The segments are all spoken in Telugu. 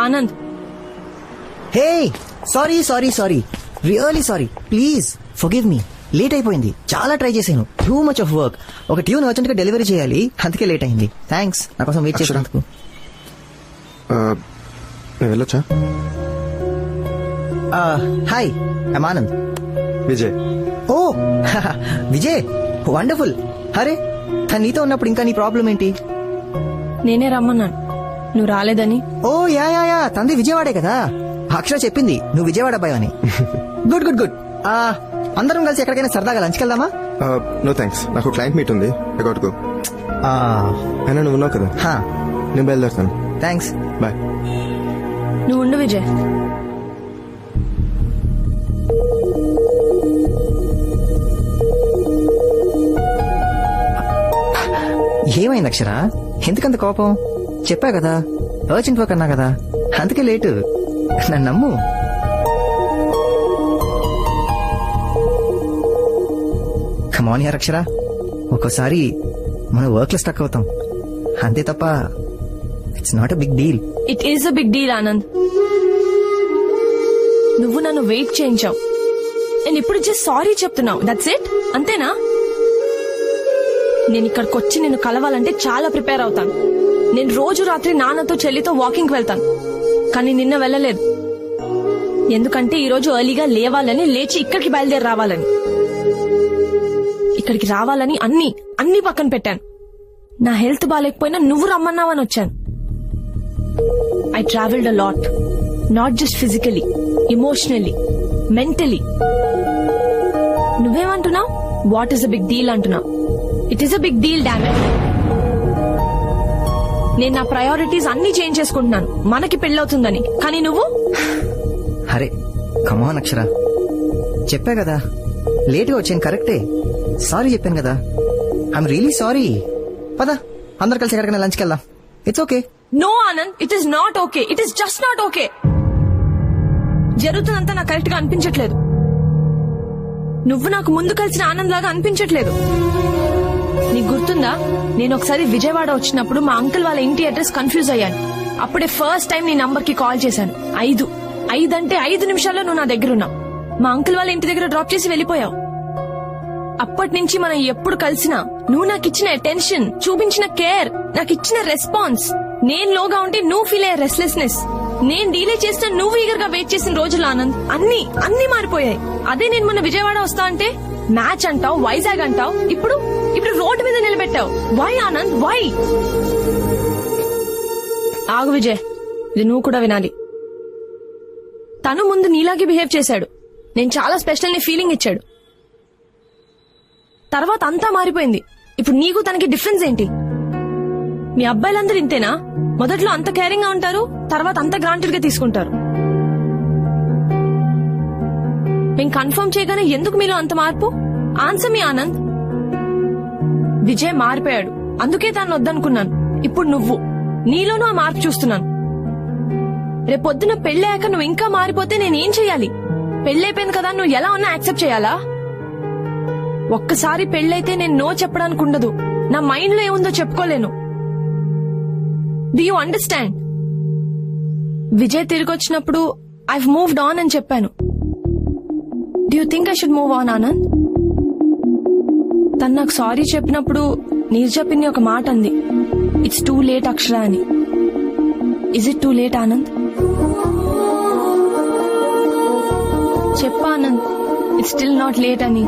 Anand, hey sorry really sorry, please forgive me. Late అయిపోయింది, చాలా ట్రై చేశాను, టూ మచ్ ఆఫ్ వర్క్. ఒక ట్యూన్ అర్జెంట్ గా డెలివరీ చేయాలి, అందుకే లేట్ అయింది. థ్యాంక్స్ నా కోసం వెయిట్ చేసినందుకు. నేను వెళ్ళొచ్చా? Hi, I'm Anand. Vijay. Oh Vijay, wonderful. అరే తను నీతో ఉన్నప్పుడు ఇంకా నీ ప్రాబ్లం ఏంటి? నేనే రమ్మన్నాను, నువ్వు రాలేదని. ఓ యా తంది విజయవాడే కదా. అక్షర చెప్పింది నువ్వు విజయవాడ అబ్బాయి అని. Good good good. అందరం కలిసి ఎక్కడికైనా సరదాగా లంచ్కి వెళ్దామా? నో థ్యాంక్స్, నాకు క్లయింట్ మీట్ ఉంది, ఐ గాట్ గో. అయినా నువ్వు ఉన్నావు కదా, నేను బయలుదేరుతాను. Thanks, bye. నువ్వు ఉండు విజయ్. ఏమైంది అక్షర, ఎందుకంత కోపం? చెప్పా కదా అర్జెంట్ వర్క్ అన్నా కదా, అందుకే లేటు. నన్ను నమ్ము. కమాన్ యార్ అక్షర, ఒక్కోసారి మన వర్క్ లో స్టక్ అవుతాం, అంతే తప్ప it's not a big deal. It is a big deal Anand. నువ్వు నన్ను వెయిట్ చేయించావు, నేను ఇప్పుడు జస్ట్ సారీ చెప్తున్నావు, దట్స్ ఇట్, అంతేనా? నేను ఇక్కడికి వచ్చి నిన్ను కలవాలంటే చాలా ప్రిపేర్ అవుతాను. నేను రోజు రాత్రి నాన్నతో చెల్లితో వాకింగ్ వెళ్తాను, కానీ నిన్న వెళ్ళలేదు. ఎందుకంటే ఈ రోజు ఎర్లీగా లేవాలని, లేచి ఇక్కడికి బయలుదేరి రావాలని. ఇక్కడికి రావాలని అన్ని పక్కన పెట్టాను. నా హెల్త్ బాగాలేకపోయినా నువ్వు రమ్మన్నావని వచ్చాను. I travelled a lot, not just physically, emotionally, mentally. నువ్వేమంటున్నావు? What is a big deal అంటున్నావు. It is a big deal, damn it. నేను నా ప్రయారిటీస్ అన్ని చేంజ్ చేసుకుంటున్నాను మనకి పెళ్ళవుతుందని, కానీ నువ్వు. అరే కమాన్ అక్షర, చెప్పా కదా లేట్ గా వచ్చాను, కరెక్టే. సారీ చెప్పాను కదా, ఐఎమ్ రియలీ సారీ. పద అందరు కలిసి ఎక్కడికైనా లంచ్కి వెళ్దాం, it's okay. No Anand, it is not okay, it is just not okay. జరుగుతుందంతా నాకు కరెక్ట్ గా అనిపించట్లేదు. నువ్వు నాకు ముందు కలిసిన ఆనంద్ లాగా అనిపించట్లేదు. నీకు గుర్తుందా, నేను ఒకసారి విజయవాడ వచ్చినప్పుడు మా అంకుల్ వాళ్ళ ఇంటి అడ్రస్ కన్ఫ్యూజ్ అయ్యాను. అప్పుడే ఫస్ట్ టైం నీ నంబర్ కి కాల్ చేశాను. 5 అంటే 5 నిమిషాల్లో నువ్వు నా దగ్గర ఉన్నావు. మా అంకుల్ వాళ్ళ ఇంటి దగ్గర డ్రాప్ చేసి వెళ్ళిపోయావు. అప్పటి నుంచి మనం ఎప్పుడు కలిసినా నువ్వు నాకు ఇచ్చిన అటెన్షన్, చూపించిన కేర్, నాకు ఇచ్చిన రెస్పాన్స్, నేను లోగా ఉంటే నువ్వు ఫీల్ అయ్యే రెస్ట్లెస్నెస్, నేను డీలే చేసిన నువ్వు ఈగర్ గా వెయిట్ చేసిన రోజులు ఆనంద్, అన్ని మారిపోయాయి. అదే నేను మొన్న విజయవాడ వస్తా అంటే మ్యాచ్ అంటావు, వైజాగ్ అంటావు, ఇప్పుడు రోడ్డు మీద నిలబెట్టావు. Why Anand, why? ఆగు విజయ్, ఇది నువ్వు కూడా వినాలి. తను ముందు నీలాగే బిహేవ్ చేశాడు, నేను చాలా స్పెషల్ ని ఫీలింగ్ ఇచ్చాడు. తర్వాత అంతా మారిపోయింది. ఇప్పుడు నీకు తనకి డిఫరెన్స్ ఏంటి? మీ అబ్బాయిలందరూ ఇంతేనా? మొదట్లో అంత కేరింగ్ గా ఉంటారు, తర్వాత అంత గ్రాంటెడ్ గా తీసుకుంటారు. మేము కన్ఫర్మ్ చేయగానే ఎందుకు మీలో అంత మార్పు? ఆన్సర్ మీ ఆనంద్. విజయ్ మారిపోయాడు, అందుకే తాను వద్దనుకున్నాను. ఇప్పుడు నువ్వు, నీలోనూ ఆ మార్పు చూస్తున్నాను. రేపొద్దున పెళ్ళయ్యాక నువ్వు ఇంకా మారిపోతే నేనేం చెయ్యాలి? పెళ్ళైపోయింది కదా, నువ్వు ఎలా ఉన్నా యాక్సెప్ట్ చేయాలా? ఒక్కసారి పెళ్ళైతే నేను నో చెప్పడానికి ఉండదు. నా మైండ్ లో ఏముందో చెప్పుకోలేను. Do you understand? విజయ్ తిరిగి వచ్చినప్పుడు ఐ మూవ్డ్ ఆన్ అని చెప్పాను. Do you think I should move on Anand? తను నాకు సారీ చెప్పినప్పుడు నీర్జా పిన్ని ఒక మాట అంది, ఇట్స్ టూ లేట్ అక్షర అని. Is it too late Anand? చెప్పా Anand, it's still not late అని.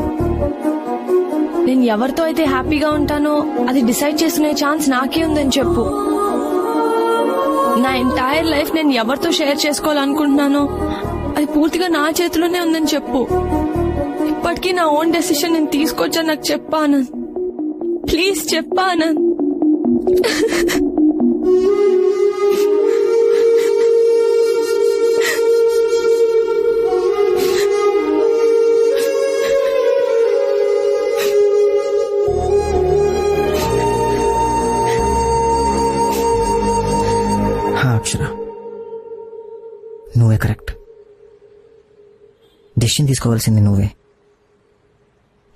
నేను ఎవరితో అయితే హ్యాపీగా ఉంటానో అది డిసైడ్ చేసుకునే ఛాన్స్ నాకే ఉందని చెప్పు. నా ఎంటైర్ లైఫ్ నేను ఎవరితో షేర్ చేసుకోవాలనుకుంటున్నానో అది పూర్తిగా నా చేతిలోనే ఉందని చెప్పు. ఇప్పటికీ నా ఓన్ డెసిషన్ నేను తీసుకోవచ్చా నాకు చెప్పాను. ప్లీజ్ చెప్పాను. అక్షర, నువ్వే కరెక్ట్. డెసిషన్ తీసుకోవాల్సింది నువ్వే.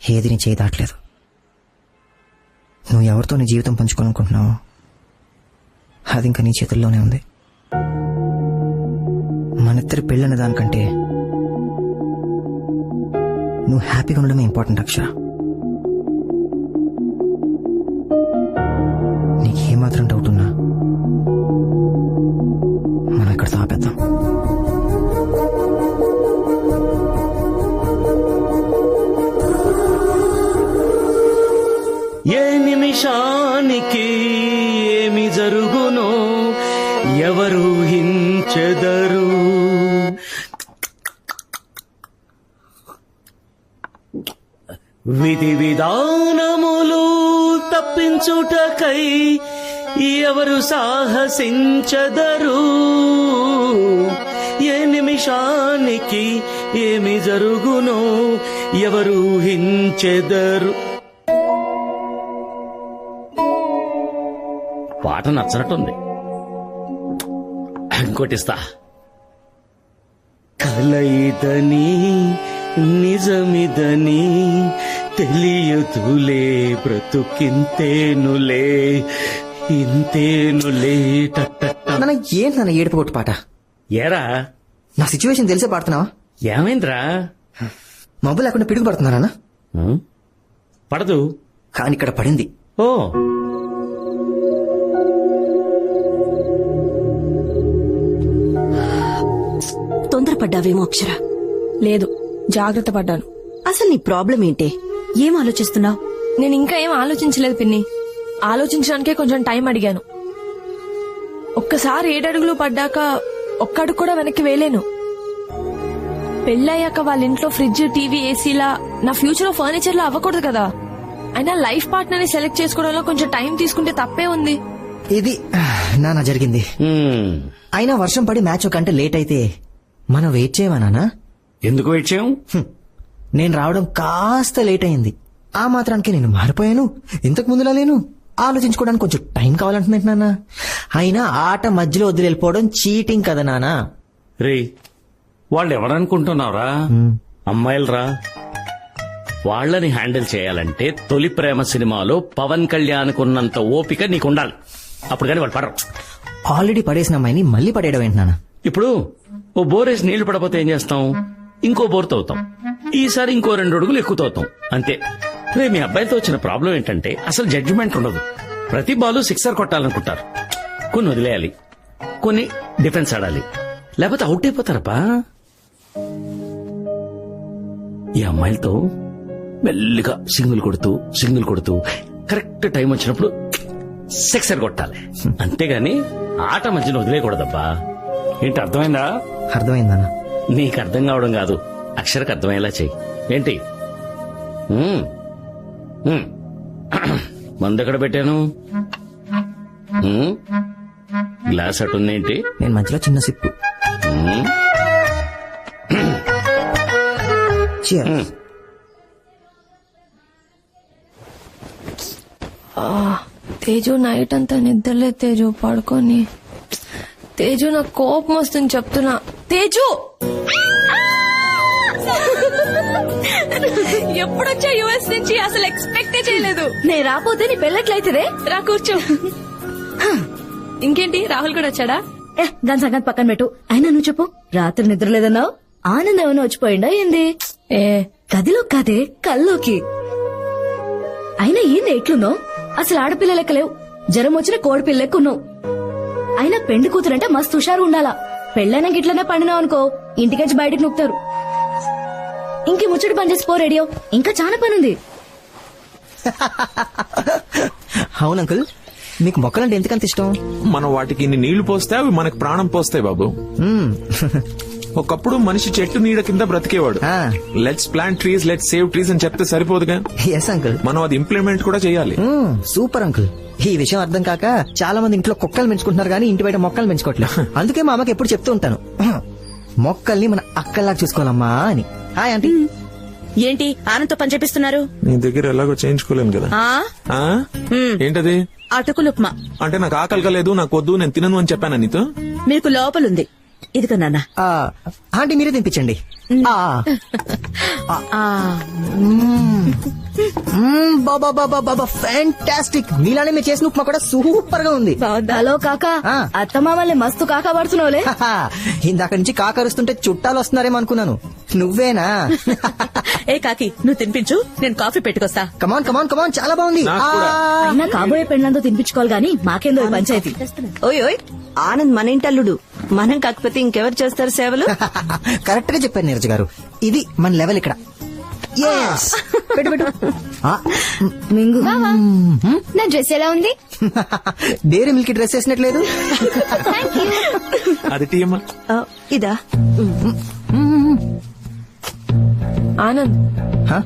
ఏది నీ చేయి దాటలేదు. నువ్వు ఎవరితో నీ జీవితం పంచుకోవాలనుకుంటున్నావో అది ఇంకా నీ చేతుల్లోనే ఉంది. ఇద్దరి పెళ్ళనే దానికంటే నువ్వు హ్యాపీగా ఉండడమే ఇంపార్టెంట్ అక్షర. నీకేమాత్రం డౌట్ ఉన్నా మనం ఇక్కడ ఆపేద్దాం. ఏ నిమిషానికి ఏమి జరుగునో ఎవరు ఊహించెదరు. విధి విధానములు తప్పించుటకై ఎవరు సాహసించెదరు. ఏ నిమిషానికి ఏమి జరుగునో ఎవరు ఊహించెదరు. పాట నచ్చనట్టుంది, ఇంకోటిస్తా. కలయిదని నిజమిదని తెలియదులే బ్రతుకింతేనులే ఇంతేనులే. నాన్న ఏంటి నాన్న ఏడుపు కొట్టు పాట? ఏరా నా సిచ్యువేషన్ తెలిసే పాడుతున్నావా? ఏమైందిరా? మబ్బు లేకుండా పిడుగు పడుతున్నానా? పడదు, కానీ ఇక్కడ పడింది. ఓ తొందరపడ్డావేమో అక్షర. లేదు, జాగ్రత్త పడ్డాను. అసలు నీ ప్రాబ్లం ఏంటే? ఏం ఆలోచిస్తున్నావు? నేను ఇంకా ఏం ఆలోచించలేదు పిన్ని. ఆలోచించడానికే కొంచెం టైం అడిగాను. ఒక్కసారి 7 అడుగులు పడ్డాక ఒక్కడుగు కూడా వెనక్కి వేయలేను. పెళ్ళయ్యాక వాళ్ళ ఇంట్లో ఫ్రిడ్జ్, టీవీ, ఏసీలా నా ఫ్యూచర్ లో ఫర్నిచర్ లో అవ్వకూడదు కదా. అయినా లైఫ్ పార్ట్నర్ ని సెలెక్ట్ చేసుకోవడంలో కొంచెం టైం తీసుకుంటే తప్పే ఉంది. ఇది నాన్న జరిగింది. అయినా వర్షం పడి మ్యాచ్ ఒక గంట లేట్ అయితే మనం వెయిట్ చేయవా నాన్న? ఎందుకు వెయిట్ చేయం? నేను రావడం కాస్త లేట్ అయింది. ఆ మాత్రానికి నేను మారిపోయాను. ఇంతకు ముందులా లేను. ఆలోచించుకోవడానికి కొంచెం టైం కావాలంటున్నాను నాన్న. అయినా ఆట మధ్యలో వదిలి వెళ్ళిపోవడం చీటింగ్ కదా నాన్న. రే, వాళ్ళు ఎవరనుకుంటున్నావురా? అమ్మాయిలరా. వాళ్ళని హ్యాండిల్ చేయాలంటే తొలి ప్రేమ సినిమాలో పవన్ కళ్యాణ్ కున్నంత ఓపిక నీకుండాలి. అప్పుడు కానీ వాళ్ళు పడరు. ఆల్రెడీ పడేసిన అమ్మాయిని మళ్ళీ పడేయడం ఏంటి నాన్న? ఇప్పుడు ఓ బోరేసి నీళ్లు పడపోతే ఏం చేస్తాం? ఇంకో బోర్ తవ్వుతాం. ఈసారి ఇంకో 2 అడుగులు ఎక్కువ తవ్వుతాం, అంతే. రే, మీ అబ్బాయితో వచ్చిన ప్రాబ్లం ఏంటంటే అసలు జడ్జిమెంట్ ఉండదు. ప్రతి బాలు 6 కొట్టాలనుకుంటారు. కొన్ని వదిలేయాలి, కొన్ని డిఫెన్స్ ఆడాలి, లేకపోతే అవుట్ అయిపోతారప్పా. ఈ అమ్మాయిలతో మెల్లిగా సింగిల్ కొడుతూ కరెక్ట్ టైం వచ్చినప్పుడు 6 కొట్టాలి, అంతేగాని ఆట మధ్యలో వదిలేయకూడదబ్బా. ఏంటి, అర్థమైందా? అర్థమైందన్నా. నీకు అర్థం కావడం కాదు, అక్షరకు అర్థమయ్యేలా చెయ్యి. ఏంటి? మందు ఎక్కడ పెట్టాను? గ్లాస్ అటుందేంటి? నేను మధ్యలో చిన్న సిప్పు. Cheers. తేజు నైట్ అంతా నిద్రలే తేజు, పడుకొని. తేజు నాకు కోపం వస్తుంది చెప్తున్నా. తేజు ఎప్పుడొచ్చా యుఎస్ నుంచి? అసలు ఎక్స్పెక్టే చేయలేదు. నే రాపోతే నీ పెళ్ళట్లయితేదే. రా కూర్చో. ఇంకేంటి, రాహుల్ కూడా వచ్చాడా? దాని సంగతి పక్కన పెట్టు. అయినా నువ్వు చెప్పు, రాత్రి నిద్రలేదన్నావు. ఆనందం ఏమైనా వచ్చిపోయిందా ఏంది? గదిలో కాదే, కల్లోకి. అయినా ఏంది ఎట్లున్నావు? అసలు ఆడపిల్ల లెక్క లేవు. జ్వరం వచ్చిన కోడిపిల్ల లెక్క ఉన్నావు. అయినా పెండి కూతురంటే మస్తు హుషారు ఉండాలా. పెళ్ళైనా గిట్లనే పండినావు అనుకో, ఇంటికెచ్చి బయటకు నొక్కుతారు. ఇంకే ముచ్చటి పని చేసి పో రేడియో, ఇంకా చాలా పనుంది. అవును అంకుల్, మీకు మొక్కలంటే ఎందుకంత ఇష్టం? మనం వాటికి ఇన్ని నీళ్లు పోస్తే అవి మనకు ప్రాణం పోస్తాయి బాబు. ఒకప్పుడు మనిషి చెట్టు నీడ కింద బ్రతికేవాడు. Let's plant trees, let's save trees అని చెప్తే సరిపోదుగా. ఎస్ అంకుల్, మనం అది ఇంప్లిమెంట్ కూడా చేయాలి. Super uncle. ఈ విషయం అర్థం కాక చాలా మంది ఇంట్లో కుక్కలు పెంచుకుంటున్నారు కానీ ఇంటి బయట మొక్కలు పెంచుకోవట్లేదు. అందుకే మా అమ్మకి ఎప్పుడు చెప్తూ ఉంటాను, మొక్కల్ని మన అక్కల్లాగా చూసుకోవాలమ్మా అని. Hi aunty. ఏంటి ఆనంతో పని చేపిస్తున్నారు? నీ దగ్గర ఎలాగో చేయించుకోలేను కదా. ఏంటది? అటుకులు ఉప్మా. అంటే నాకు ఆకలి కలేదు, నాకు వద్దు, నేను తినను అని చెప్పాను నీతో. మీకు లోపలుంది, ఇదిగో నాన్న. ఆంటీ మీరే తినిపించండి. బాబా బాబా బాబా ఫ్యాంటాస్టిక్. మీలానే మీరు చేసిన ఉప్మా కూడా సూపర్ గా ఉంది. హలో కాకా, ఆ. అత్తమామల్ని మస్తు కాకా పడుతున్నావులే. ఇందాక నుంచి కాకరుస్తుంటే చుట్టాలు వస్తున్నారేమో అనుకున్నాను. నువ్వేనా? ఏ కాకి, నువ్వు తినిపించు, నేను కాఫీ పెట్టుకొస్తా. కమాన్ కమాన్ కమాన్, చాలా బాగుంది. నాకు కూడా. అయినా కాబోయే పెళ్ళంతో తినిపించుకోవాలి గాని మాకేందో ఈ పంచాయతీ. ఓయ్ ఓయ్, ఆనంద్ మన ఇంటల్లుడు. మనం కాకపోతే ఇంకెవరు చేస్తారు సేవలు? కరెక్ట్ గా చెప్పారు నీరజ్ గారు. ఇది మన లెవెల్ ఇక్కడ. Yes. పెట్టు పెట్టు. మింగు నా డ్రెస్ ఎలా ఉంది? డైరీ మిల్క్ డ్రెస్ వేసినట్లేదు. అది టీయమ్మా. ఇదా? ఆనంద్, Huh?